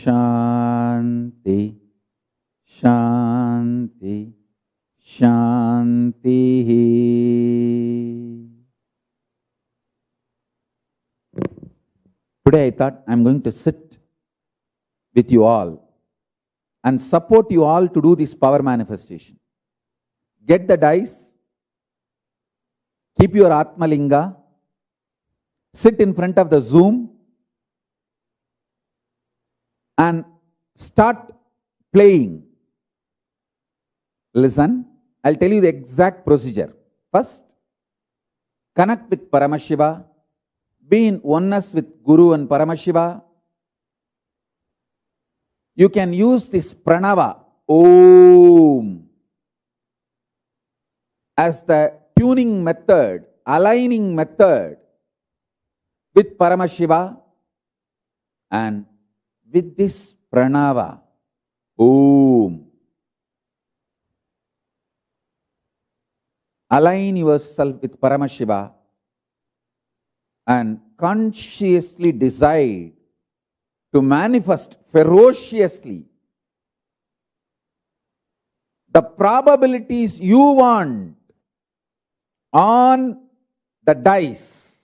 Shanti, Shanti, Shanti. Today I thought I'm going to sit with you all and support you all to do this power manifestation. Get the dice, keep your Atma Linga, sit in front of the Zoom and start playing. Listen, I'll tell you the exact procedure. First, connect with Paramashiva, be in oneness with Guru and Paramashiva. You can use this pranava, Om, as the tuning method, aligning method with Paramashiva, and with this pranava, Om, align yourself with Paramashiva and consciously decide to manifest ferociously the probabilities you want on the dice.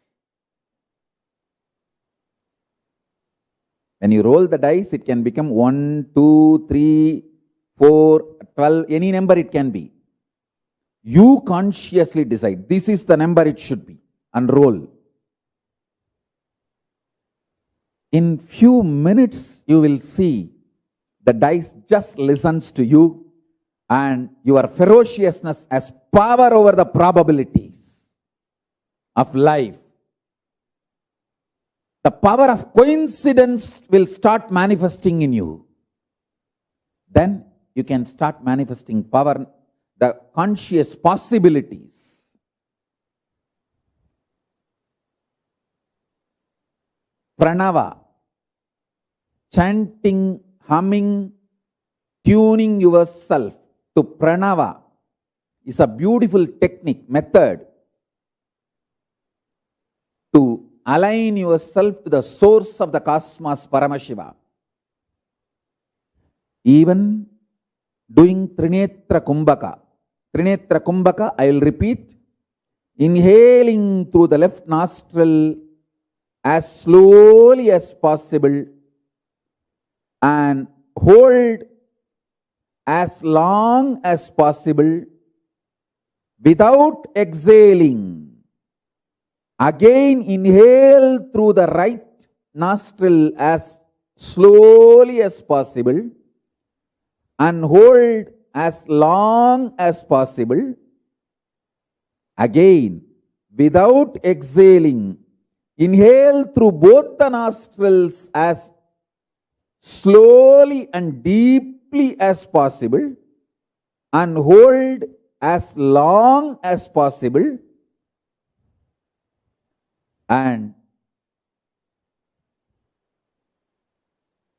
When you roll the dice, it can become 1, 2, 3, 4, 12, any number it can be. You consciously decide, this is the number it should be, and roll. In few minutes, you will see the dice just listens to you, and your ferociousness has power over the probabilities of life. The power of coincidence will start manifesting in you. Then you can start manifesting power, the conscious possibilities. Pranava, chanting, humming, tuning yourself to pranava is a beautiful technique, method to align yourself to the source of the cosmos, Paramashiva. Even doing Trinetra Kumbhaka. Trinetra Kumbhaka, I will repeat. Inhaling through the left nostril as slowly as possible and hold as long as possible without exhaling. Again, inhale through the right nostril as slowly as possible and hold as long as possible. Again, without exhaling, inhale through both the nostrils as slowly and deeply as possible and hold as long as possible. And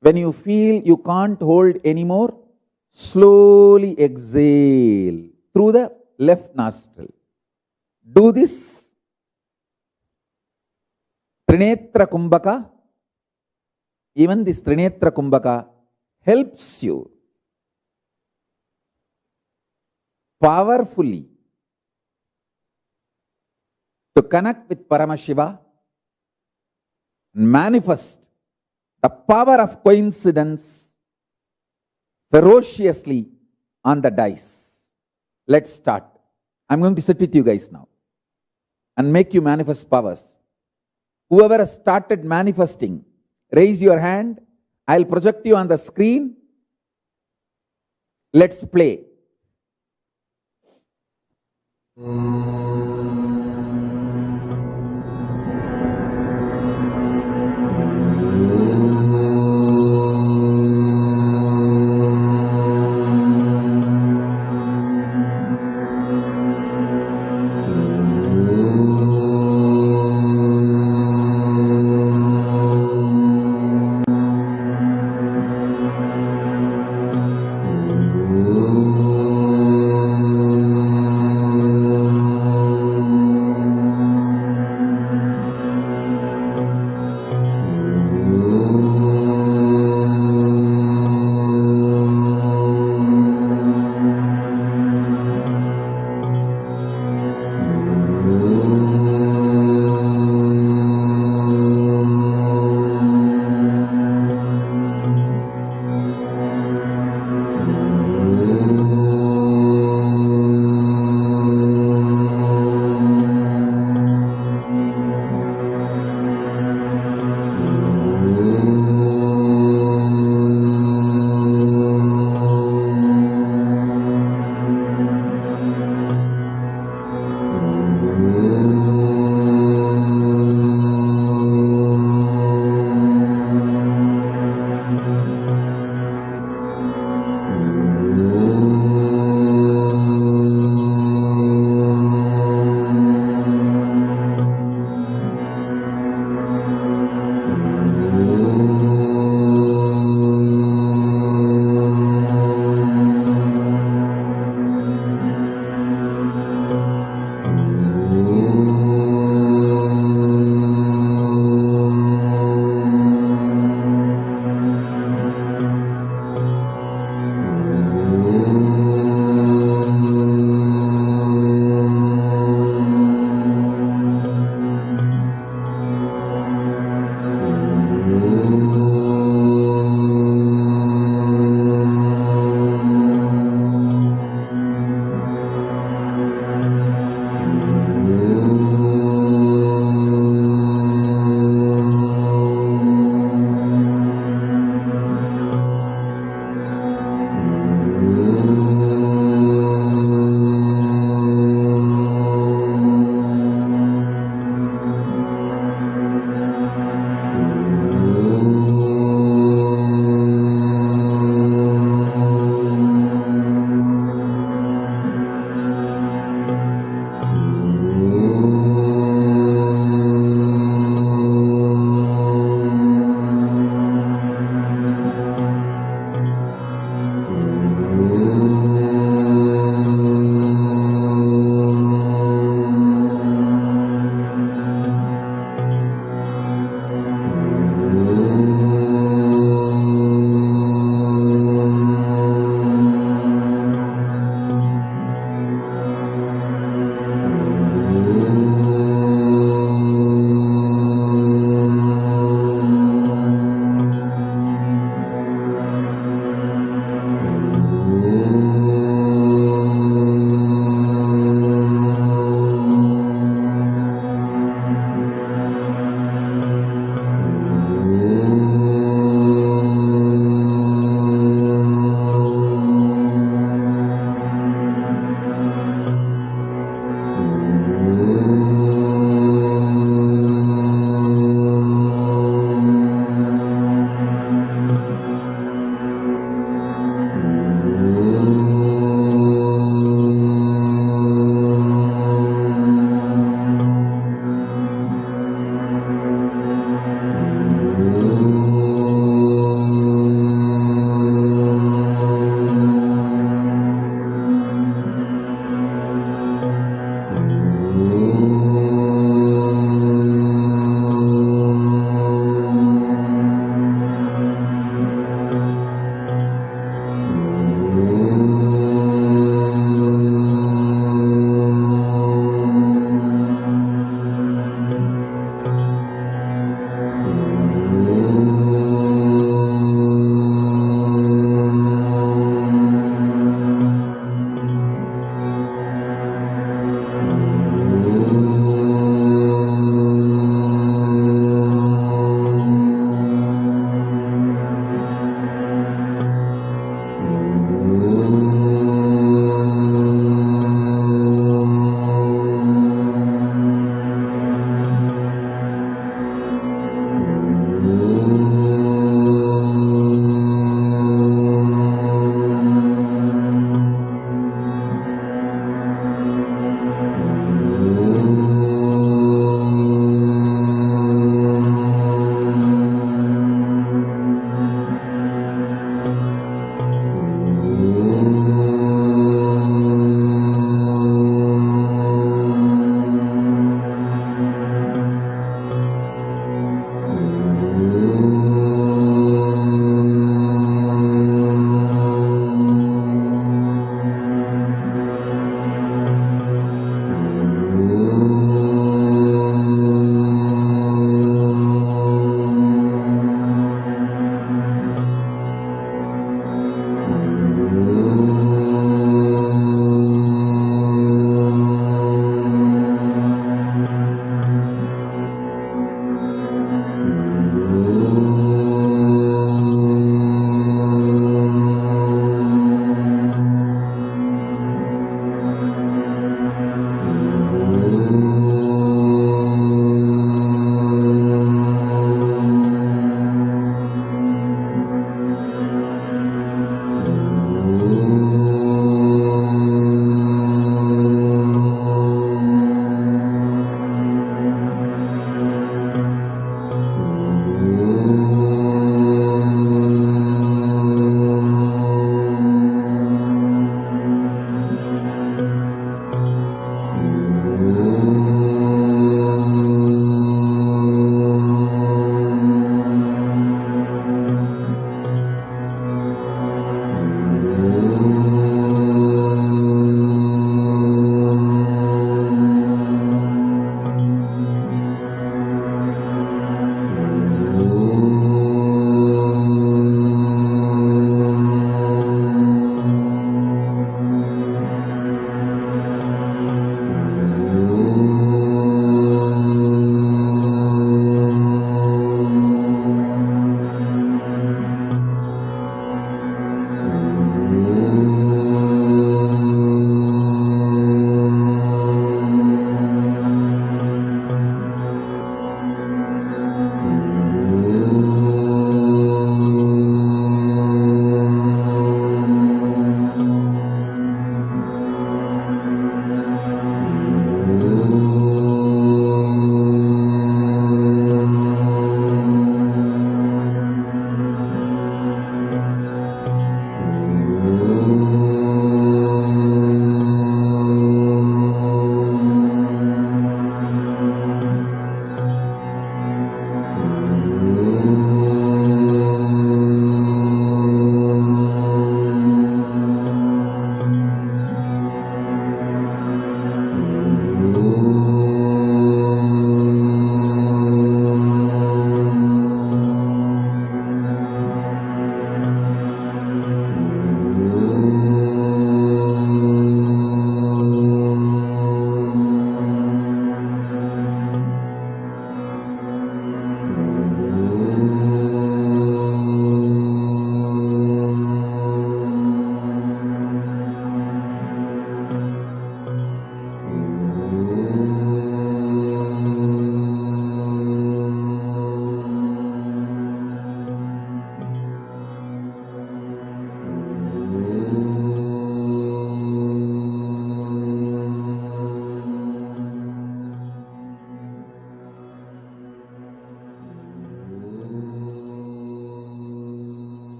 when you feel you can't hold anymore, slowly exhale through the left nostril. Do this. Trinetra Kumbhaka. Even this Trinetra Kumbhaka helps you powerfully to connect with Paramashiva and manifest the power of coincidence ferociously on the dice. Let's start. I'm going to sit with you guys now and make you manifest powers. Whoever has started manifesting, raise your hand. I'll project you on the screen. Let's play.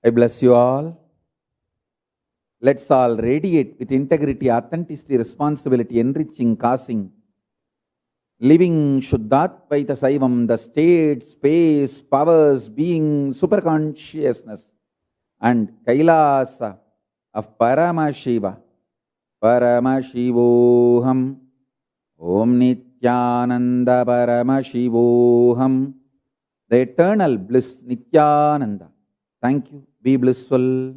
I bless you all. Let's all radiate with integrity, authenticity, responsibility, enriching, causing, living Shuddhatvaita Saivam, the state, space, powers, being, superconsciousness, and Kailasa of Paramashiva. Paramashivoham. Om Nithyananda Paramashivoham. The eternal bliss, Nithyananda. Thank you. Be blissful.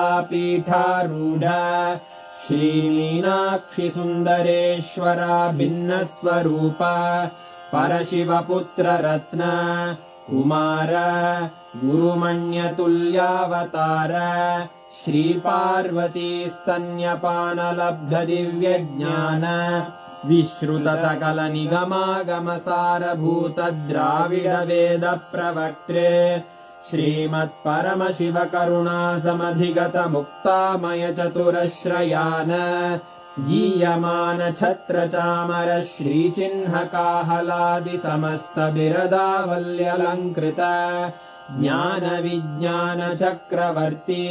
श्रीकैलासोन्नतद्वादशान्तश्यामलापीठारूढ श्रीमीनाक्षिसुन्दरेश्वरा भिन्नस्वरूप परशिवपुत्ररत्न Kumar गुरुमण्यतुल्यावतार श्रीपार्वतीस्तन्यपानलब्धदिव्यज्ञान विश्रुतसकलनिगमागमसारभूतद्राविडवेदप्रवक्त्रे श्रीमत्परमशिवकरुणासमधिगतमुक्तामयचतुरश्रयान् गीयमानछत्रचामर श्रीचिह्नकाहलादिसमस्तबिरदावल्यलङ्कृत ज्ञानविज्ञानचक्रवर्ती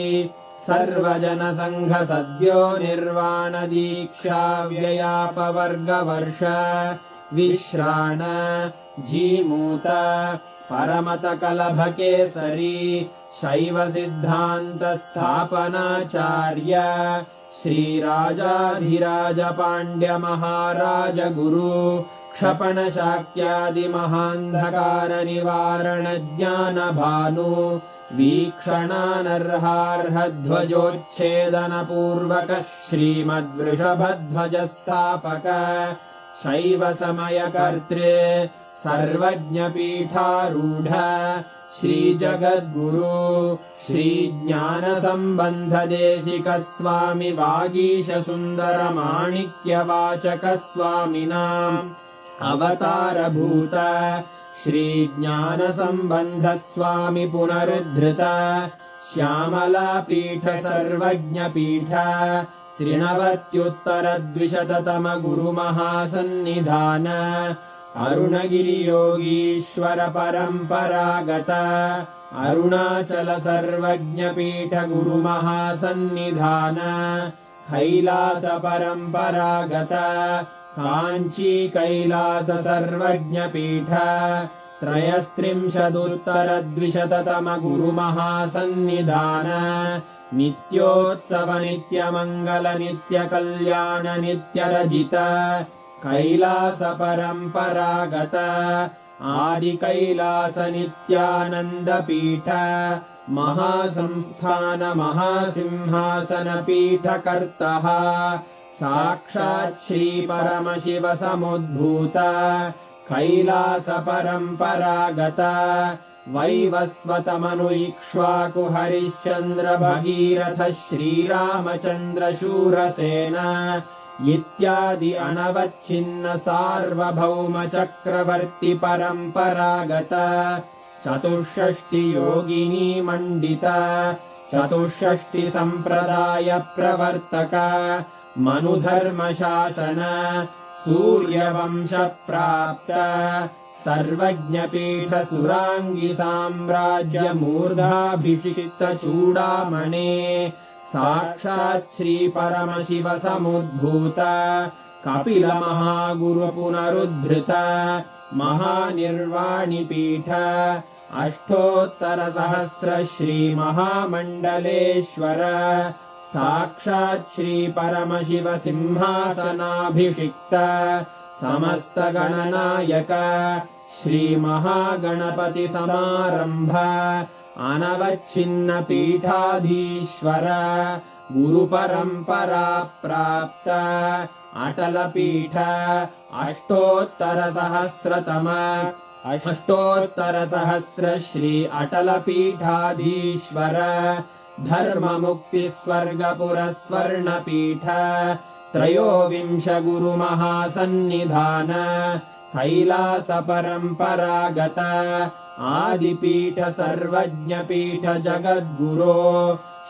सर्वजनसङ्घसद्यो निर्वाणदीक्षाव्ययापवर्गवर्ष विश्राण Jimuta परमतकलभकेसरी शैवसिद्धान्तस्थापनाचार्य श्रीराजाधिराजपाण्ड्यमहाराजगुरु क्षपणशाक्यादिमहान्धकारनिवारणज्ञानभानु वीक्षणानर्हार्हध्वजोच्छेदनपूर्वक श्रीमद्वृषभध्वजस्थापक शैवसमयकर्त्रे सर्वज्ञपीठारूढ श्रीजगद्गुरु श्रीज्ञानसम्बन्धदेशिकस्वामि वागीशसुन्दरमाणिक्यवाचकस्वामिनाम् अवतारभूत श्रीज्ञानसम्बन्धस्वामि पुनरुद्धृत श्यामलापीठ सर्वज्ञपीठ त्रिनवत्युत्तरद्विशततम गुरुमहासन्निधान अरुणगिरियोगीश्वर परम्परागत अरुणाचल सर्वज्ञपीठ गुरुमहासन्निधान कैलास परम्परागत काञ्ची कैलास सर्वज्ञपीठ त्रयस्त्रिंशदुत्तरद्विशततम गुरुमहासन्निधान नित्योत्सव नित्यमङ्गल नित्यकल्याण नित्यरजित कैलास परम्परागत आदिकैलास नित्यानन्दपीठ महासंस्थान महासिंहासनपीठकर्तः साक्षात् श्रीपरमशिव समुद्भूत कैलास परम्परागत वैवस्वतमनु इक्ष्वाकु हरिश्चन्द्र भगीरथ श्रीरामचन्द्र शूरसेन इत्यादि अनवच्छिन्न सार्वभौम चक्रवर्ति परम्परागत चतुष्षष्टि योगिनी मण्डित चतुष्षष्टि सम्प्रदाय प्रवर्तक मनुधर्मशासन सूर्यवंश प्राप्त सर्वज्ञपीठ सुराङ्गी साम्राज्य मूर्धाभिषिक्त चूडामणे साक्षात् श्री परमशिव समुद्भूत कपिल महागुरु पुनरुद्धृत महानिर्वाणिपीठ अष्टोत्तरसहस्र श्री महामण्डलेश्वर साक्षात् श्री परमशिव सिंहासनाभिषिक्त समस्तगणनायक श्री महागणपति समारंभ अनवच्छिन्न पीठाधीश्वर गुरुपरम्परा प्राप्त अटलपीठ अष्टोत्तरसहस्र श्री अटलपीठाधीश्वर धर्ममुक्तिस्वर्गपुरस्वर्णपीठ त्रयोविंश गुरुमहासन्निधान कैलासपरम्परागत आदिपीठ सर्वज्ञपीठ जगद्गुरो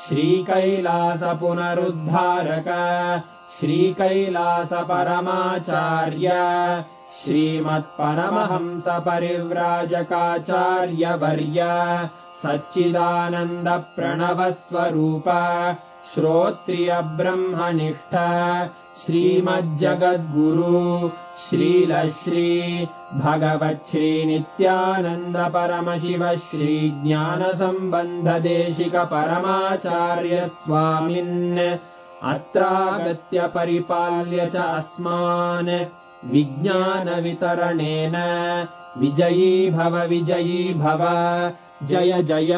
श्रीकैलास पुनरुद्धारक श्रीकैलासपरमाचार्य श्रीमत्परमहंस परिव्राजकाचार्यवर्य सच्चिदानन्द प्रणवस्वरूप श्रोत्रिय ब्रह्मनिष्ठ श्रीमज्जगद्गुरु श्रीलश्री भगवच्छ्री नित्यानन्द परमशिव श्री ज्ञानसम्बन्ध देशिक परमाचार्य स्वामिन् अत्रागत्य परिपाल्य च अस्मान् विज्ञानवितरणेन विजयी भव जय जय।